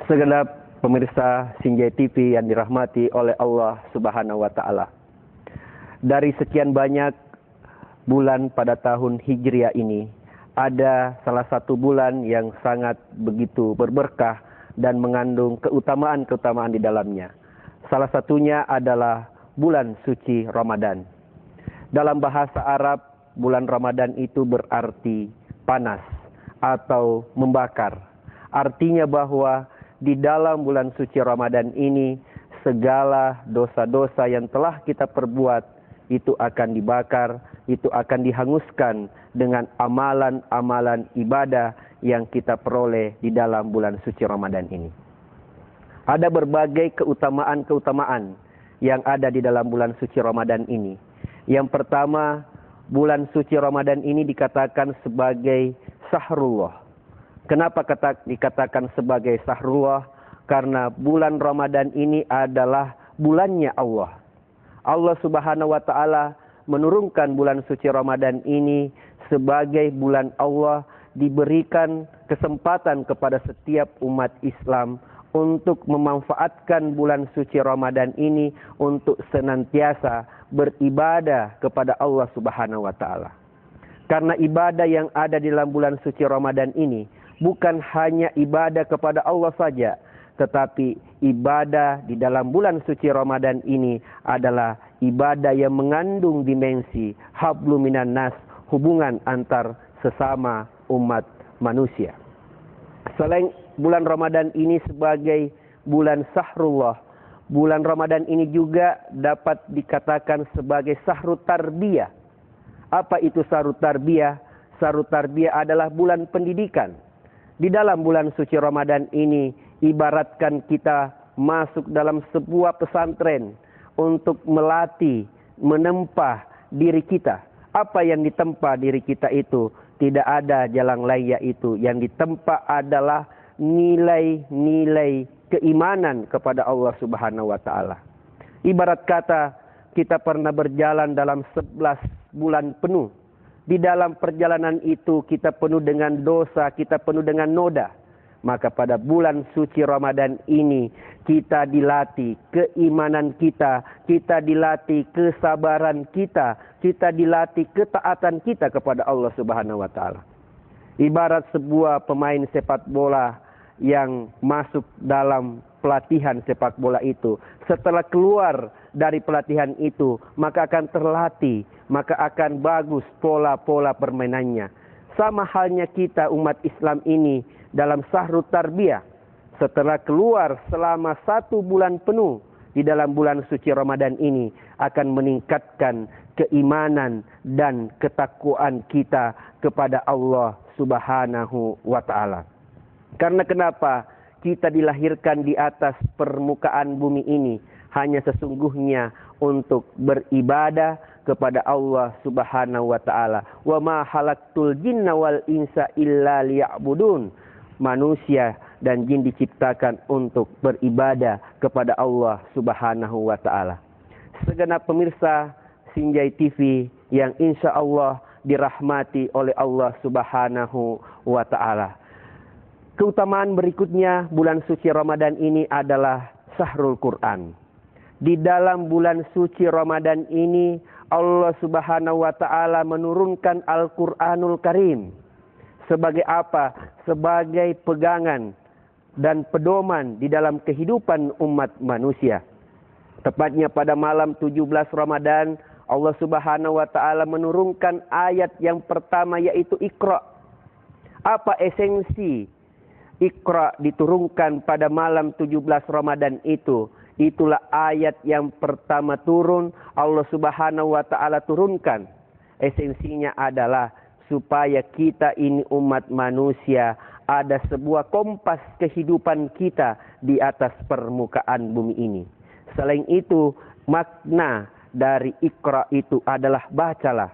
Segenap pemirsa Sinjai TV yang dirahmati oleh Allah Subhanahu wa Ta'ala. Dari sekian banyak bulan pada tahun Hijriah ini, ada salah satu bulan yang sangat begitu berberkah dan mengandung keutamaan-keutamaan di dalamnya. Salah satunya adalah bulan suci Ramadan. Dalam bahasa Arab, bulan Ramadan itu berarti panas atau membakar. Artinya bahwa di dalam bulan suci Ramadan ini, segala dosa-dosa yang telah kita perbuat itu akan dibakar, itu akan dihanguskan dengan amalan-amalan ibadah yang kita peroleh di dalam bulan suci Ramadan ini. Ada berbagai keutamaan-keutamaan yang ada di dalam bulan suci Ramadan ini. Yang pertama, bulan suci Ramadan ini dikatakan sebagai Sahrullah. Kenapa dikatakan sebagai Sahrullah? Karena bulan Ramadan ini adalah bulannya Allah. Allah Subhanahu wa Ta'ala menurunkan bulan suci Ramadan ini sebagai bulan Allah, diberikan kesempatan kepada setiap umat Islam untuk memanfaatkan bulan suci Ramadan ini untuk senantiasa beribadah kepada Allah Subhanahu wa Ta'ala. Karena ibadah yang ada di dalam bulan suci Ramadan ini bukan hanya ibadah kepada Allah saja, tetapi ibadah di dalam bulan suci Ramadan ini adalah ibadah yang mengandung dimensi hablum minan nas, hubungan antar sesama umat manusia. Selain bulan Ramadan ini sebagai bulan Sahrullah, bulan Ramadan ini juga dapat dikatakan sebagai Sahrut Tarbiyah. Apa itu Sahrut Tarbiyah? Sahrut Tarbiyah adalah bulan pendidikan. Di dalam bulan suci Ramadan ini, ibaratkan kita masuk dalam sebuah pesantren untuk melatih, menempa diri kita. Apa yang ditempa diri kita itu? Tidak ada jalan lain, yaitu yang ditempa adalah nilai-nilai keimanan kepada Allah Subhanahu wa Ta'ala. Ibarat kata kita pernah berjalan dalam 11 bulan penuh. Di dalam perjalanan itu kita penuh dengan dosa, kita penuh dengan noda. Maka pada bulan suci Ramadan ini kita dilatih keimanan kita dilatih kesabaran kita dilatih ketaatan kita kepada Allah Subhanahu wa Ta'ala. Ibarat sebuah pemain sepak bola yang masuk dalam pelatihan sepak bola itu, setelah keluar dari pelatihan itu, maka akan terlatih, maka akan bagus pola-pola permainannya. Sama halnya kita umat Islam ini dalam Sahrut Tarbiyah, setelah keluar selama 1 bulan penuh di dalam bulan suci Ramadan ini, akan meningkatkan keimanan dan ketakwaan kita kepada Allah Subhanahu wa Ta'ala. Karena kenapa? Kita dilahirkan di atas permukaan bumi ini hanya sesungguhnya untuk beribadah kepada Allah Subhanahu wa Ta'ala. Wa ma khalaqtul jinna wal insa illa liya'budun. Manusia dan jin diciptakan untuk beribadah kepada Allah Subhanahu wa Ta'ala. Segenap pemirsa Sinjai TV yang insya Allah dirahmati oleh Allah Subhanahu wa Ta'ala. Keutamaan berikutnya bulan suci Ramadan ini adalah Sahrul Quran. Di dalam bulan suci Ramadan ini Allah Subhanahu wa Ta'ala menurunkan Al-Quranul Karim. Sebagai apa? Sebagai pegangan dan pedoman di dalam kehidupan umat manusia. Tepatnya pada malam 17 Ramadan, Allah Subhanahu wa Ta'ala menurunkan ayat yang pertama, yaitu Iqra. Apa esensi Iqra diturunkan pada malam 17 Ramadan itu? Itulah ayat yang pertama turun, Allah Subhanahu wa Ta'ala turunkan. Esensinya adalah supaya kita ini umat manusia ada sebuah kompas kehidupan kita di atas permukaan bumi ini. Selain itu, makna dari Iqra itu adalah bacalah.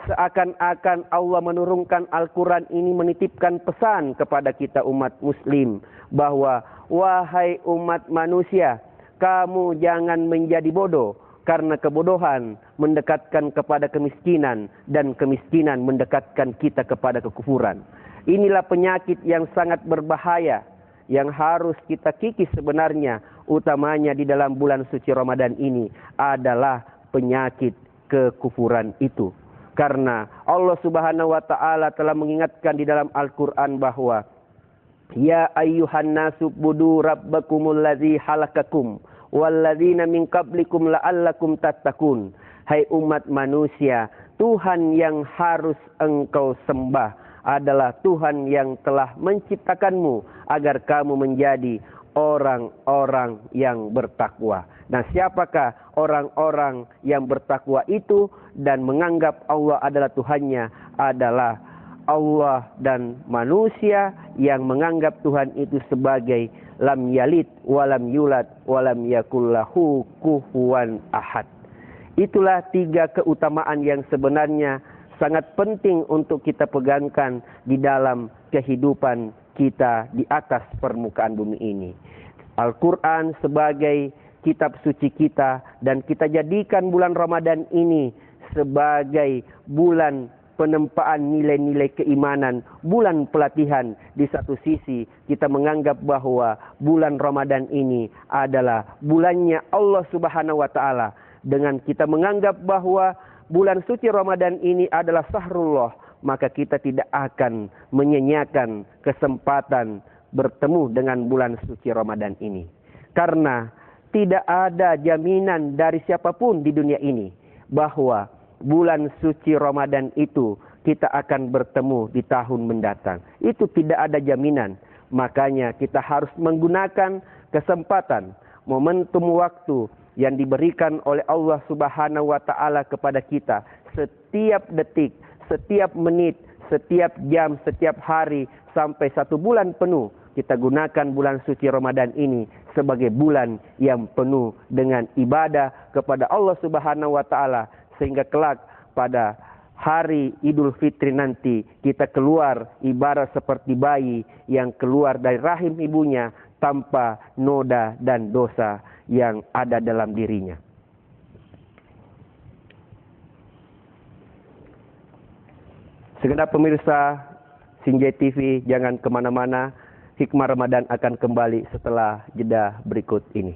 Seakan-akan Allah menurunkan Al-Quran ini menitipkan pesan kepada kita umat muslim, bahwa wahai umat manusia, kamu jangan menjadi bodoh, karena kebodohan mendekatkan kepada kemiskinan, dan kemiskinan mendekatkan kita kepada kekufuran. Inilah penyakit yang sangat berbahaya yang harus kita kikis sebenarnya, utamanya di dalam bulan suci Ramadan ini adalah penyakit kekufuran itu. Karena Allah Subhanahu wa taala telah mengingatkan di dalam Al-Qur'an bahwa ya ayyuhan nasu budu rabbakumul ladzi halakakum walladzina min qablikum la'allakum tattaqun. Hai umat manusia, Tuhan yang harus engkau sembah adalah Tuhan yang telah menciptakanmu agar kamu menjadi orang-orang yang bertakwa. Nah, siapakah orang-orang yang bertakwa itu dan menganggap Allah adalah Tuhannya? Adalah Allah dan manusia yang menganggap Tuhan itu sebagai lam yalid walam yulad walam yakul lahu kufuwan ahad. Itulah 3 keutamaan yang sebenarnya sangat penting untuk kita pegangkan di dalam kehidupan kita di atas permukaan bumi ini. Al-Quran sebagai kitab suci kita, dan kita jadikan bulan Ramadan ini sebagai bulan penempaan nilai-nilai keimanan, bulan pelatihan. Di satu sisi kita menganggap bahwa bulan Ramadan ini adalah bulannya Allah Subhanahu wa taala. Dengan kita menganggap bahwa bulan suci Ramadan ini adalah sahrullah, maka kita tidak akan menyanyiakan kesempatan bertemu dengan bulan suci Ramadan ini. Karena tidak ada jaminan dari siapapun di dunia ini bahwa bulan suci Ramadan itu kita akan bertemu di tahun mendatang. Itu tidak ada jaminan. Makanya kita harus menggunakan kesempatan, momentum waktu yang diberikan oleh Allah Subhanahu wa taala kepada kita. Setiap detik, setiap menit, setiap jam, setiap hari sampai 1 bulan penuh, kita gunakan bulan suci Ramadan ini sebagai bulan yang penuh dengan ibadah kepada Allah Subhanahu wa taala, sehingga kelak pada hari Idul Fitri nanti kita keluar ibarat seperti bayi yang keluar dari rahim ibunya tanpa noda dan dosa yang ada dalam dirinya. Segenap pemirsa Sinjai TV, jangan kemana-mana. Hikmah Ramadan akan kembali setelah jeda berikut ini.